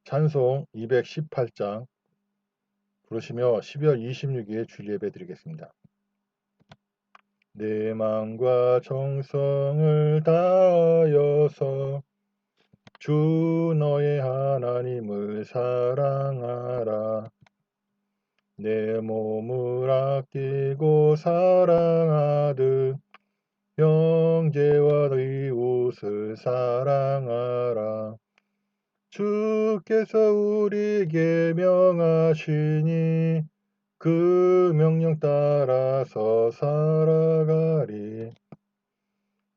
찬송 218장 부르시며 12월 26일 주일 예배 드리겠습니다. 내 마음과 정성을 다하여서 주 너의 하나님을 사랑하라. 내 몸을 아끼고 사랑하듯 형제와 이웃을 사랑하라. 주께서 우리에게 명하시니 그 명령 따라서 살아가리.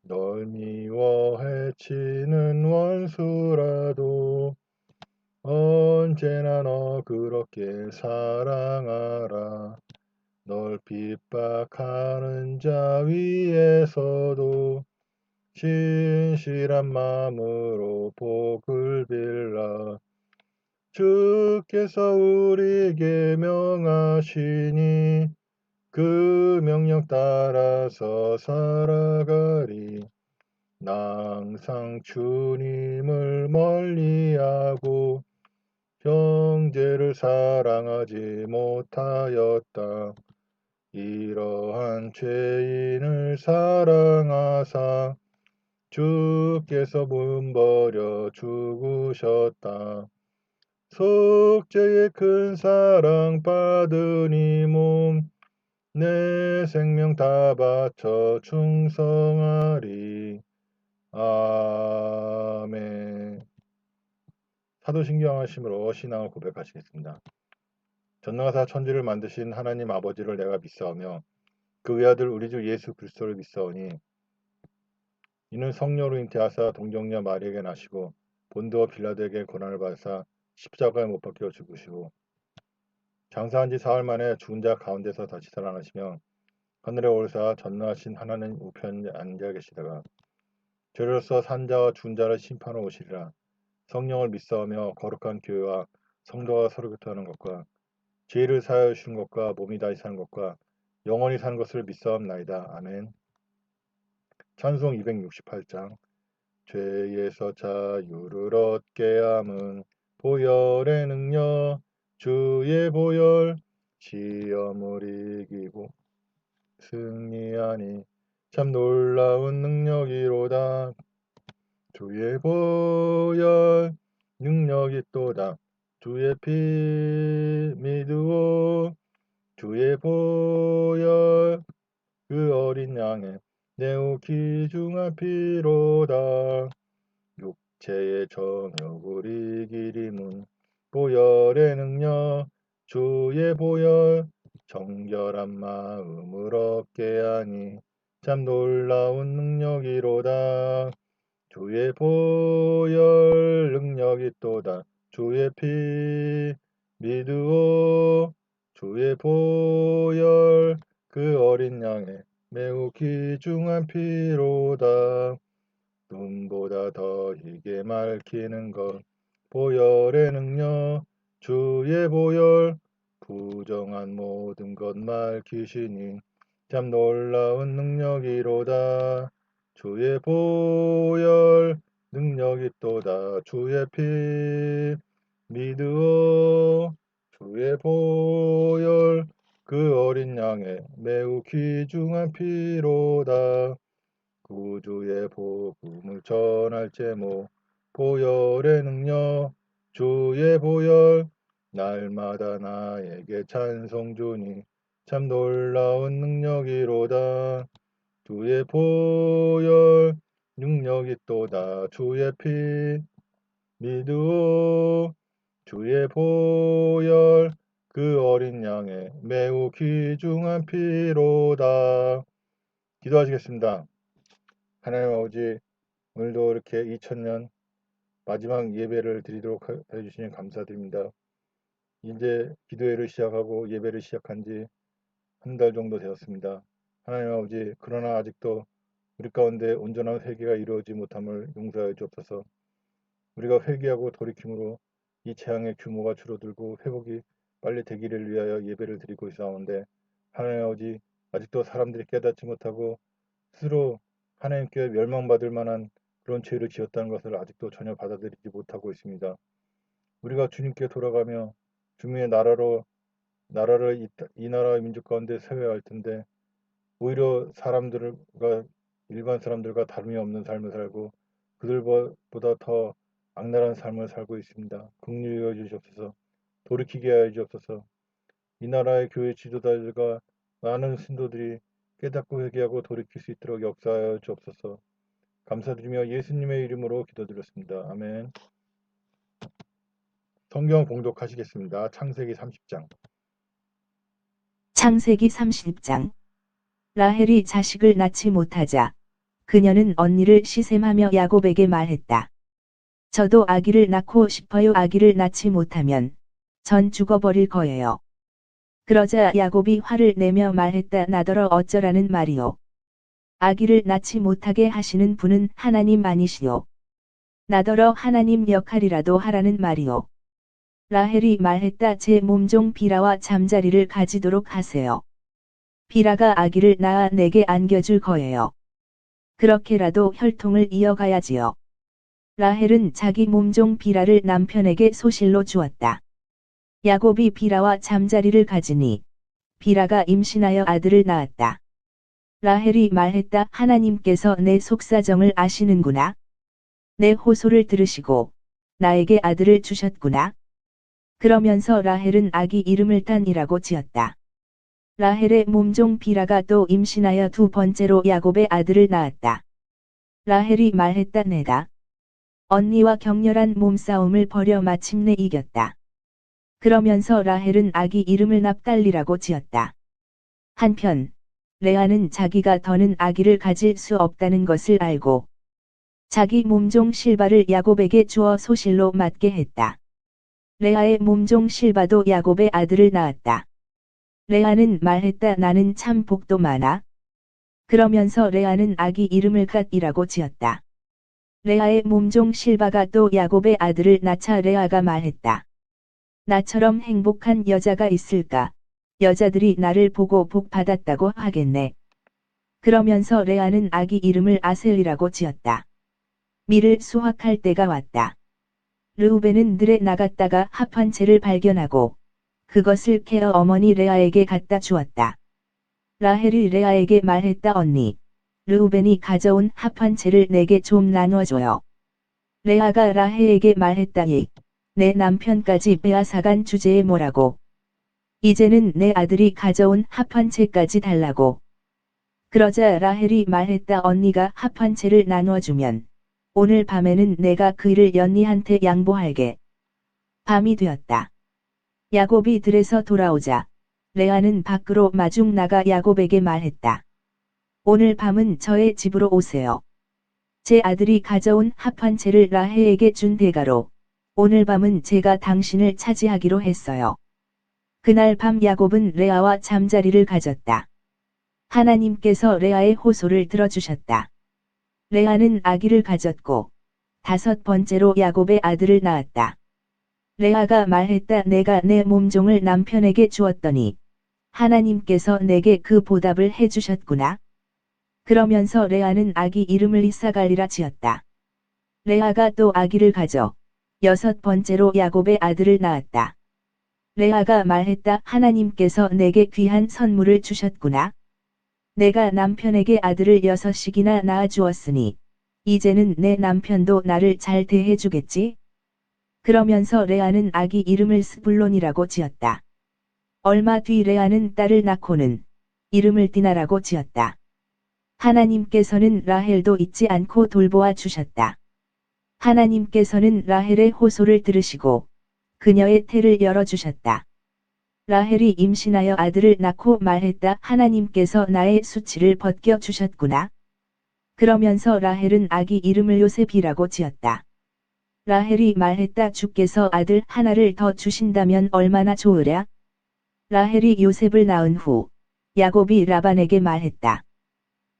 널 미워 해치는 원수라도 언제나 너 그렇게 사랑하라. 널 핍박하는 자 위에서도 신실한 마음으로 복을 빌라. 주께서 우리에게 명하시니 그 명령 따라서 살아가리. 나 항상 주님을 멀리하고 형제를 사랑하지 못하였다. 이러한 죄인을 사랑하사 주께서 문버려 죽으셨다. 속죄의 큰 사랑 받은 이 몸 내 생명 다 바쳐 충성하리. 아멘. 사도신경하심으로 신앙을 고백하시겠습니다. 전능하사 천지를 만드신 하나님 아버지를 내가 믿사오며 그 외아들 우리 주 예수 그리스도를 믿사오니 이는 성령으로 잉태하사 동정녀 마리에게 나시고 본드와 빌라도에게 고난을 받으사 십자가에 못 박혀 죽으시고 장사한 지 사흘 만에 죽은 자 가운데서 다시 살아나시며 하늘에 오르사 전능하신 하나님 우편에 앉아 계시다가 죄로서 산자와 죽은 자를 심판하러 오시리라. 성령을 믿사오며 거룩한 교회와 성도가 서로 교통하는 것과 죄를 사하여 주시는 것과 몸이 다시 사는 것과 영원히 사는 것을 믿사옵나이다. 아멘. 찬송 268장 죄에서 자유를 얻게 함은 보혈의 능력 주의 보혈 시험을 이기고 승리하니 참 놀라운 능력이로다. 주의 보혈 능력이 또다. 주의 피 믿으오. 주의 보혈 그 어린 양의 매우 귀중한 피로다. 육체의 정욕을 이기림은 보혈의 능력 주의 보혈 정결한 마음을 얻게 하니 참 놀라운 능력이로다. 주의 보혈 능력이 또다. 주의 피 믿으오. 주의 보혈 그 어린 양의 매우 귀중한 피로다. 눈보다 더 희게 맑히는 것 보혈의 능력 주의 보혈 부정한 모든 것 맑히시니 참 놀라운 능력이로다. 주의 보혈 능력이 또다. 주의 피 믿으오. 주의 보혈 그 어린 양의 매우 귀중한 피로다. 구주의 복음을 전할 제목 보혈의 능력 주의 보혈 날마다 나에게 찬송 주니 참 놀라운 능력이로다. 주의 보혈 능력이 또다. 주의 피 믿으오. 주의 보혈 그 어린 양의 매우 귀중한 피로다. 기도하시겠습니다. 하나님 아버지, 오늘도 이렇게 2000년 마지막 예배를 드리도록 해주시니 감사드립니다. 이제 기도회를 시작하고 예배를 시작한 지 한 달 정도 되었습니다. 하나님 아버지, 그러나 아직도 우리 가운데 온전한 회개가 이루어지지 못함을 용서하여 주옵소서. 우리가 회개하고 돌이킴으로 이 재앙의 규모가 줄어들고 회복이 빨리 되기를 위하여 예배를 드리고 있사오는데 하나님 아버지, 아직도 사람들이 깨닫지 못하고 스스로 하나님께 멸망받을 만한 그런 죄를 지었다는 것을 아직도 전혀 받아들이지 못하고 있습니다. 우리가 주님께 돌아가며 주님의 나라를 이 나라의 민족 가운데 세워야 할 텐데 오히려 일반 사람들과 다름이 없는 삶을 살고 그들보다 더 악랄한 삶을 살고 있습니다. 긍휼히 여겨 주시옵소서. 돌이키게 하여 주옵소서. 이 나라의 교회 지도자들과 많은 신도들이 깨닫고 회개하고 돌이킬 수 있도록 역사하여 주옵소서. 감사드리며 예수님의 이름으로 기도드렸습니다. 아멘. 성경 봉독하시겠습니다. 창세기 30장. 창세기 30장. 라헬이 자식을 낳지 못하자 그녀는 언니를 시셈하며 야곱에게 말했다. 저도 아기를 낳고 싶어요. 아기를 낳지 못하면 전 죽어버릴 거예요. 그러자 야곱이 화를 내며 말했다. 나더러 어쩌라는 말이요. 아기를 낳지 못하게 하시는 분은 하나님 아니시요. 나더러 하나님 역할이라도 하라는 말이요. 라헬이 말했다. 제 몸종 비라와 잠자리를 가지도록 하세요. 비라가 아기를 낳아 내게 안겨줄 거예요. 그렇게라도 혈통을 이어가야지요. 라헬은 자기 몸종 비라를 남편에게 소실로 주었다. 야곱이 비라와 잠자리를 가지니 비라가 임신하여 아들을 낳았다. 라헬이 말했다. 하나님께서 내 속사정을 아시는구나. 내 호소를 들으시고 나에게 아들을 주셨구나. 그러면서 라헬은 아기 이름을 단이라고 지었다. 라헬의 몸종 비라가 또 임신하여 두 번째로 야곱의 아들을 낳았다. 라헬이 말했다. 내가 언니와 격렬한 몸싸움을 벌여 마침내 이겼다. 그러면서 라헬은 아기 이름을 납달리라고 지었다. 한편 레아는 자기가 더는 아기를 가질 수 없다는 것을 알고 자기 몸종 실바를 야곱에게 주어 소실로 맡게 했다. 레아의 몸종 실바도 야곱의 아들을 낳았다. 레아는 말했다. 나는 참 복도 많아. 그러면서 레아는 아기 이름을 갓이라고 지었다. 레아의 몸종 실바가 또 야곱의 아들을 낳자 레아가 말했다. 나처럼 행복한 여자가 있을까? 여자들이 나를 보고 복 받았다고 하겠네. 그러면서 레아는 아기 이름을 아셀이라고 지었다. 밀을 수확할 때가 왔다. 르우벤은 들에 나갔다가 합한 채를 발견하고 그것을 케어 어머니 레아에게 갖다 주었다. 라헬이 레아에게 말했다. 언니, 르우벤이 가져온 합한 채를 내게 좀 나눠줘요. 레아가 라헬에게 말했다. 내 남편까지 빼앗아간 주제에 뭐라고. 이제는 내 아들이 가져온 합한 채까지 달라고. 그러자 라헬이 말했다. 언니가 합한 채를 나눠주면 오늘 밤에는 내가 그 일을 연니한테 양보할게. 밤이 되었다. 야곱이 들에서 돌아오자 레아는 밖으로 마중 나가 야곱에게 말했다. 오늘 밤은 저의 집으로 오세요. 제 아들이 가져온 합한 채를 라헬에게 준 대가로 오늘 밤은 제가 당신을 차지하기로 했어요. 그날 밤 야곱은 레아와 잠자리를 가졌다. 하나님께서 레아의 호소를 들어주셨다. 레아는 아기를 가졌고 5번째로 야곱의 아들을 낳았다. 레아가 말했다. 내가 내 몸종을 남편에게 주었더니 하나님께서 내게 그 보답을 해주셨구나. 그러면서 레아는 아기 이름을 이사갈이라 지었다. 레아가 또 아기를 가져 6번째로 야곱의 아들을 낳았다. 레아가 말했다. 하나님께서 내게 귀한 선물을 주셨구나. 내가 남편에게 아들을 6씩이나 낳아주었으니 이제는 내 남편도 나를 잘 대해주겠지? 그러면서 레아는 아기 이름을 스불론이라고 지었다. 얼마 뒤 레아는 딸을 낳고는 이름을 디나라고 지었다. 하나님께서는 라헬도 잊지 않고 돌보아 주셨다. 하나님께서는 라헬의 호소를 들으시고 그녀의 태를 열어주셨다. 라헬이 임신하여 아들을 낳고 말했다. 하나님께서 나의 수치를 벗겨주셨구나. 그러면서 라헬은 아기 이름을 요셉이라고 지었다. 라헬이 말했다. 주께서 아들 하나를 더 주신다면 얼마나 좋으랴? 라헬이 요셉을 낳은 후 야곱이 라반에게 말했다.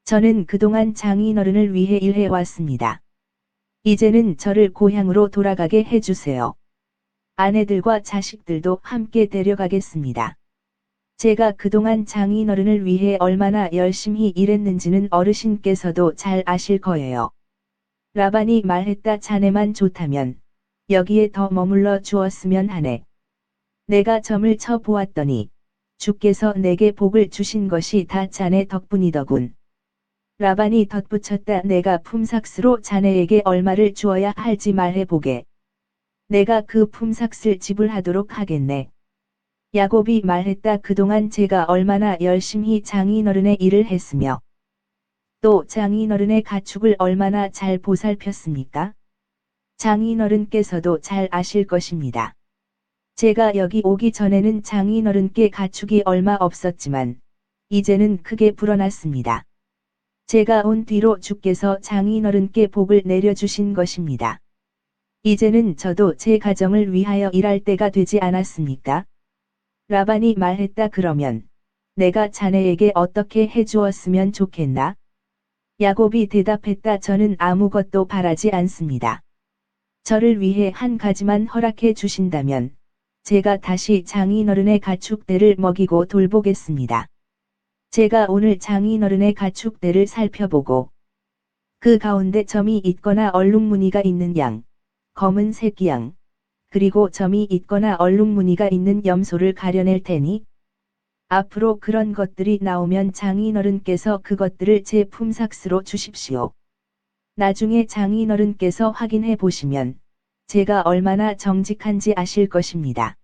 저는 그동안 장인어른을 위해 일해왔습니다. 이제는 저를 고향으로 돌아가게 해주세요. 아내들과 자식들도 함께 데려가겠습니다. 제가 그동안 장인어른을 위해 얼마나 열심히 일했는지는 어르신께서도 잘 아실 거예요. 라반이 말했다. 자네만 좋다면 여기에 더 머물러 주었으면 하네. 내가 점을 쳐 보았더니 주께서 내게 복을 주신 것이 다 자네 덕분이더군. 라반이 덧붙였다. 내가 품삯으로 자네에게 얼마를 주어야 할지 말해보게. 내가 그 품삯을 지불하도록 하겠네. 야곱이 말했다. 그동안 제가 얼마나 열심히 장인어른의 일을 했으며 또 장인어른의 가축을 얼마나 잘 보살폈습니까? 장인어른께서도 잘 아실 것입니다. 제가 여기 오기 전에는 장인어른께 가축이 얼마 없었지만 이제는 크게 불어났습니다. 제가 온 뒤로 주께서 장인어른께 복을 내려주신 것입니다. 이제는 저도 제 가정을 위하여 일할 때가 되지 않았습니까? 라반이 말했다. 그러면 내가 자네에게 어떻게 해주었으면 좋겠나? 야곱이 대답했다. 저는 아무것도 바라지 않습니다. 저를 위해 한 가지만 허락해 주신다면 제가 다시 장인어른의 가축들을 먹이고 돌보겠습니다. 제가 오늘 장인어른의 가축들을 살펴보고 그 가운데 점이 있거나 얼룩무늬가 있는 양, 검은 새끼 양, 그리고 점이 있거나 얼룩무늬가 있는 염소를 가려낼 테니 앞으로 그런 것들이 나오면 장인어른께서 그것들을 제 품삯으로 주십시오. 나중에 장인어른께서 확인해 보시면 제가 얼마나 정직한지 아실 것입니다.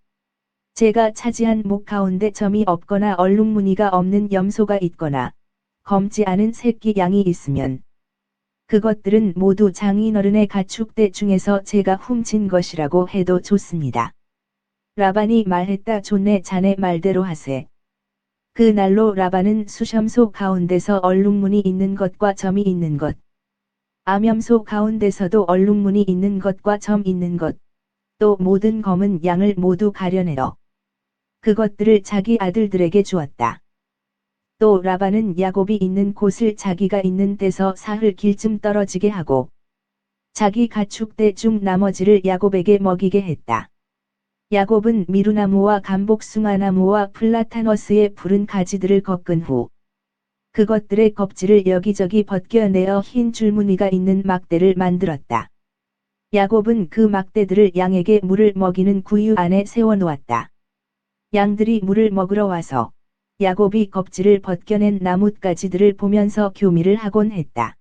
제가 차지한 목 가운데 점이 없거나 얼룩무늬가 없는 염소가 있거나 검지 않은 새끼 양이 있으면 그것들은 모두 장인어른의 가축대 중에서 제가 훔친 것이라고 해도 좋습니다. 라반이 말했다. 좋네, 자네 말대로 하세. 그 날로 라반은 수염소 가운데서 얼룩무늬 있는 것과 점이 있는 것, 암염소 가운데서도 얼룩무늬 있는 것과 점 있는 것, 또 모든 검은 양을 모두 가려내어 그것들을 자기 아들들에게 주었다. 또 라반은 야곱이 있는 곳을 자기가 있는 데서 사흘 길쯤 떨어지게 하고 자기 가축대 중 나머지를 야곱에게 먹이게 했다. 야곱은 미루나무와 감복숭아나무와 플라타너스의 푸른 가지들을 꺾은 후 그것들의 껍질을 여기저기 벗겨내어 흰 줄무늬가 있는 막대를 만들었다. 야곱은 그 막대들을 양에게 물을 먹이는 구유 안에 세워놓았다. 양들이 물을 먹으러 와서 야곱이 껍질을 벗겨낸 나뭇가지들을 보면서 교미를 하곤 했다.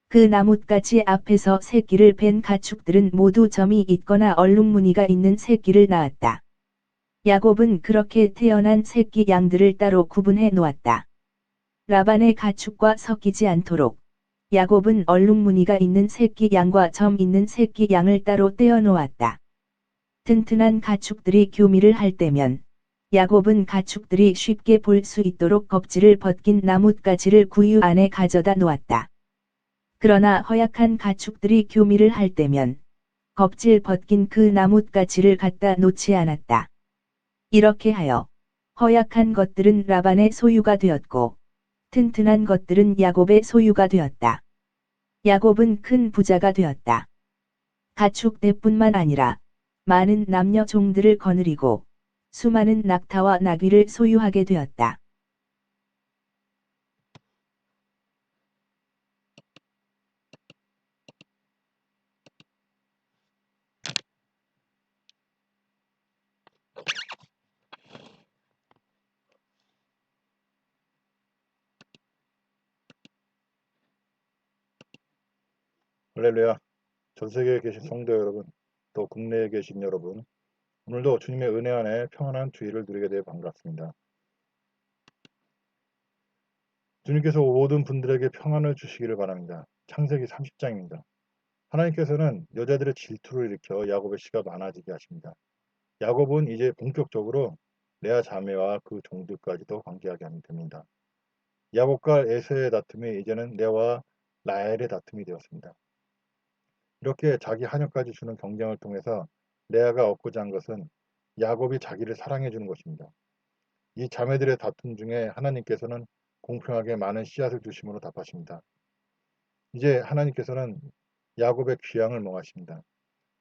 그 나뭇가지 앞에서 새끼를 뺀 가축들은 모두 점이 있거나 얼룩무늬가 있는 새끼를 낳았다. 야곱은 그렇게 태어난 새끼 양들을 따로 구분해 놓았다. 라반의 가축과 섞이지 않도록 야곱은 얼룩무늬가 있는 새끼 양과 점 있는 새끼 양을 따로 떼어 놓았다. 튼튼한 가축들이 교미를 할 때면 야곱은 가축들이 쉽게 볼 수 있도록 껍질을 벗긴 나뭇가지를 구유 안에 가져다 놓았다. 그러나 허약한 가축들이 교미를 할 때면 껍질 벗긴 그 나뭇가지를 갖다 놓지 않았다. 이렇게 하여 허약한 것들은 라반의 소유가 되었고 튼튼한 것들은 야곱의 소유가 되었다. 야곱은 큰 부자가 되었다. 가축대뿐만 아니라 많은 남녀 종들을 거느리고 수많은 낙타와 나귀를 소유하게 되었다. 할렐루야. 전 세계에 계신 성도 여러분, 또 국내에 계신 여러분, 오늘도 주님의 은혜 안에 평안한 주의를 누리게 되어 반갑습니다. 주님께서 모든 분들에게 평안을 주시기를 바랍니다. 창세기 30장입니다. 하나님께서는 여자들의 질투를 일으켜 야곱의 씨가 많아지게 하십니다. 야곱은 이제 본격적으로 레아 자매와 그 종들까지도 관계하게 하면 됩니다. 야곱과 에서의 다툼이 이제는 레아와 라헬의 다툼이 되었습니다. 이렇게 자기 하녀까지 주는 경쟁을 통해서 레아가 얻고자 한 것은 야곱이 자기를 사랑해 주는 것입니다. 이 자매들의 다툼 중에 하나님께서는 공평하게 많은 씨앗을 주심으로 답하십니다. 이제 하나님께서는 야곱의 귀향을 명하십니다.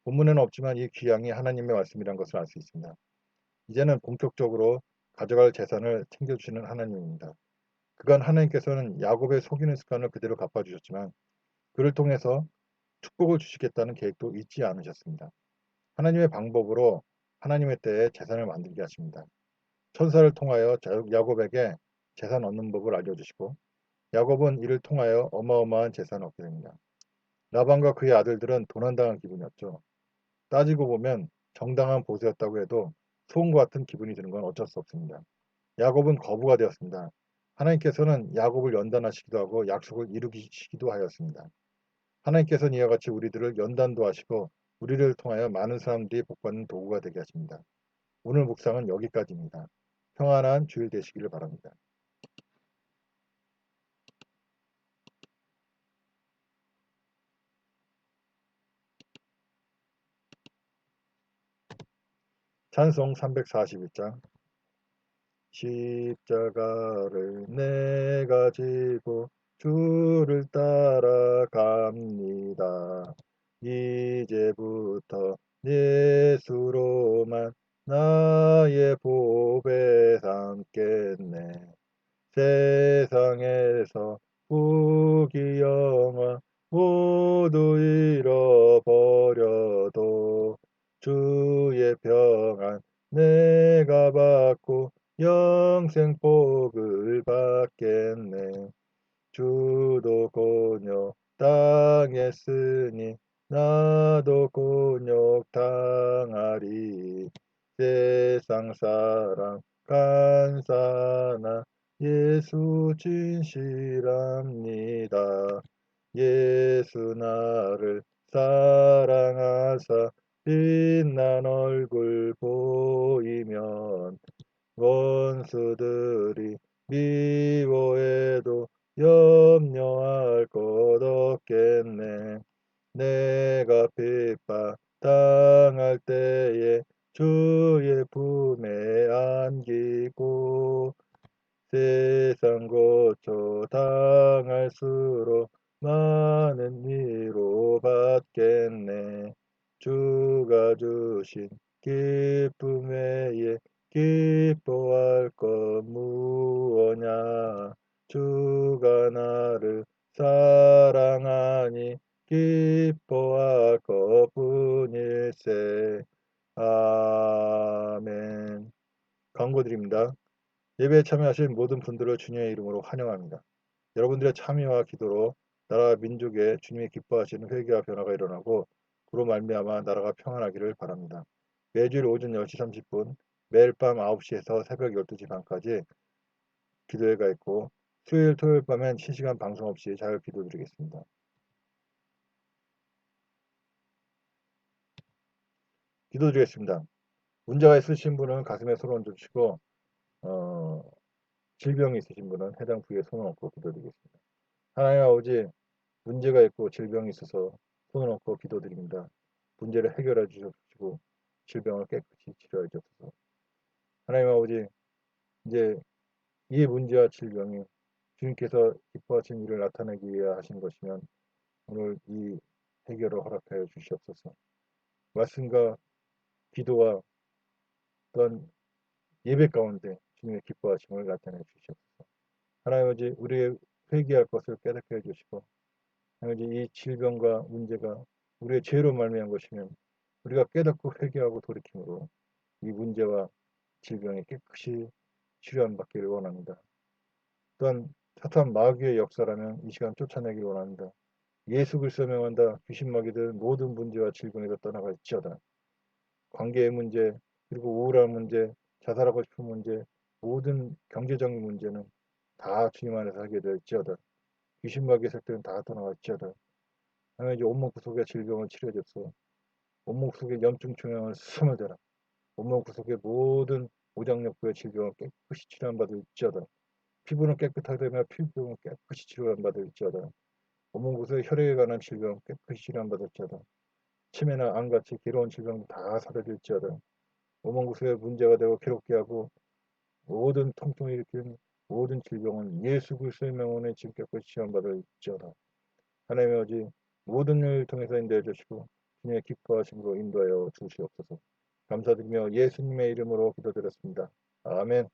본문에는 없지만 이 귀향이 하나님의 말씀이라는 것을 알 수 있습니다. 이제는 본격적으로 가져갈 재산을 챙겨주시는 하나님입니다. 그간 하나님께서는 야곱의 속이는 습관을 그대로 갚아주셨지만 그를 통해서 축복을 주시겠다는 계획도 잊지 않으셨습니다. 하나님의 방법으로 하나님의 때에 재산을 만들게 하십니다. 천사를 통하여 야곱에게 재산 얻는 법을 알려주시고 야곱은 이를 통하여 어마어마한 재산을 얻게 됩니다. 라반과 그의 아들들은 도난당한 기분이었죠. 따지고 보면 정당한 보수였다고 해도 소음과 같은 기분이 드는 건 어쩔 수 없습니다. 야곱은 거부가 되었습니다. 하나님께서는 야곱을 연단하시기도 하고 약속을 이루시기도 하였습니다. 하나님께서는 이와 같이 우리들을 연단도 하시고 우리를 통하여 많은 사람들이 복받는 도구가 되게 하십니다. 오늘 묵상은 여기까지입니다. 평안한 주일 되시기를 바랍니다. 찬송 341장 십자가를 내가 지고 주를 따라갑니다. 이제부터 예수로만 나의 보배 삼겠네. 세상에서 부귀 영화 모두 잃어버려도 주의 평안 내가 받고 영생 복을 받겠네. 주도 곤욕 당했으니 나도 곤욕 당하리. 세상 사랑 간사나 예수 진실합니다. 예수 나를 사랑하사 빛난 얼굴 보이면 원수들이 미워해도 염려할 것 없겠네. 내가 핍박 당할 때에 주의 품에 안기고 세상 고초 당할수록 많은 위로 받겠네. 주가 주신 기쁨 외에 기뻐할 것 무엇냐. 주가 나를 사랑하니 기뻐할 것뿐일세. 아멘. 광고드립니다. 예배에 참여하신 모든 분들을 주님의 이름으로 환영합니다. 여러분들의 참여와 기도로 나라와 민족에 주님이 기뻐하시는 회개와 변화가 일어나고 그로 말미암아 나라가 평안하기를 바랍니다. 매주일 오전 10시 30분, 매일 밤 9시에서 새벽 12시 반까지 기도회가 있고 수요일 토요일 밤엔 실시간 방송 없이 잘 기도드리겠습니다. 기도드리겠습니다. 문제가 있으신 분은 가슴에 손을 얹으시고 질병이 있으신 분은 해당 부위에 손을 얹고 기도드리겠습니다. 하나님 아버지, 문제가 있고 질병이 있어서 손을 얹고 기도드립니다. 문제를 해결해 주시고 질병을 깨끗이 치료해 주옵소서. 하나님 아버지, 이제 이 문제와 질병이 주님께서 기뻐하신 일을 나타내기 위해 하신 것이면 오늘 이 해결을 허락하여 주시옵소서. 말씀과 기도와 또한 예배 가운데 주님의 기뻐하심을 나타내 주시옵소서. 하나님 아버지, 우리의 회개할 것을 깨닫게 해주시고 하나님 이 질병과 문제가 우리의 죄로 말미암은 것이면 우리가 깨닫고 회개하고 돌이킴으로 이 문제와 질병이 깨끗이 치료함 받기를 원합니다. 또한 사탄 마귀의 역사라면 이 시간 쫓아내기를 원합니다. 예수 그리스도 명한다. 귀신 마귀들 모든 문제와 질병에서 떠나갈지어다. 관계의 문제, 그리고 우울한 문제, 자살하고 싶은 문제, 모든 경제적인 문제는 다 주님 안에서 하게 될지어다. 귀신 마귀의 색들은 다 떠나갈지어다. 하나님 이제 온몸 구속의 질병을 치료해 줬소. 온몸 구속의 염증 종양을 스며들어 온몸 구속의 모든 오장육부의 질병을 깨끗이 치료받을지어다. 피부는 깨끗하되며 피부는 깨끗이 치료받을지어다. 온몸 구속의 혈액에 관한 질병 깨끗이 치료받을지어다. 치매나 암같이 괴로운 질병도 다 사라질지어다. 온몸 구속에 문제가 되고 괴롭게 하고 모든 통증을 일으키는 모든 질병은 예수 그리스도의 명원에 지금 깨끗이 치료받을지어다. 하나님의 아버지 모든 일을 통해서 인도해 주시고 주님의 기뻐하심으로 인도하여 주시옵소서. 감사드리며 예수님의 이름으로 기도드렸습니다. 아멘.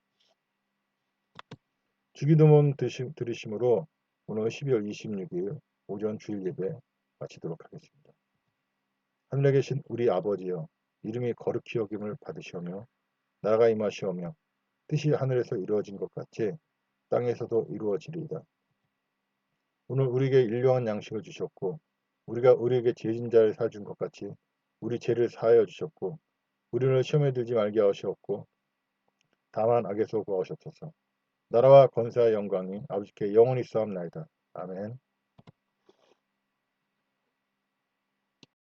주기도문 들으심으로 오늘 12월 26일 오전 주일 예배 마치도록 하겠습니다. 하늘에 계신 우리 아버지여, 이름이 거룩히 여김을 받으시오며 나라가 임하시오며 뜻이 하늘에서 이루어진 것 같이 땅에서도 이루어지리이다. 오늘 우리에게 일용할 양식을 주셨고 우리가 우리에게 죄진 자를 사준 것 같이 우리 죄를 사하여 주셨고 우리를 시험에 들지 말게 하시옵고 다만 악에서 구하옵소서. 나라와 권세와 영광이 아버지께 영원히 있사옵나이다. 아멘.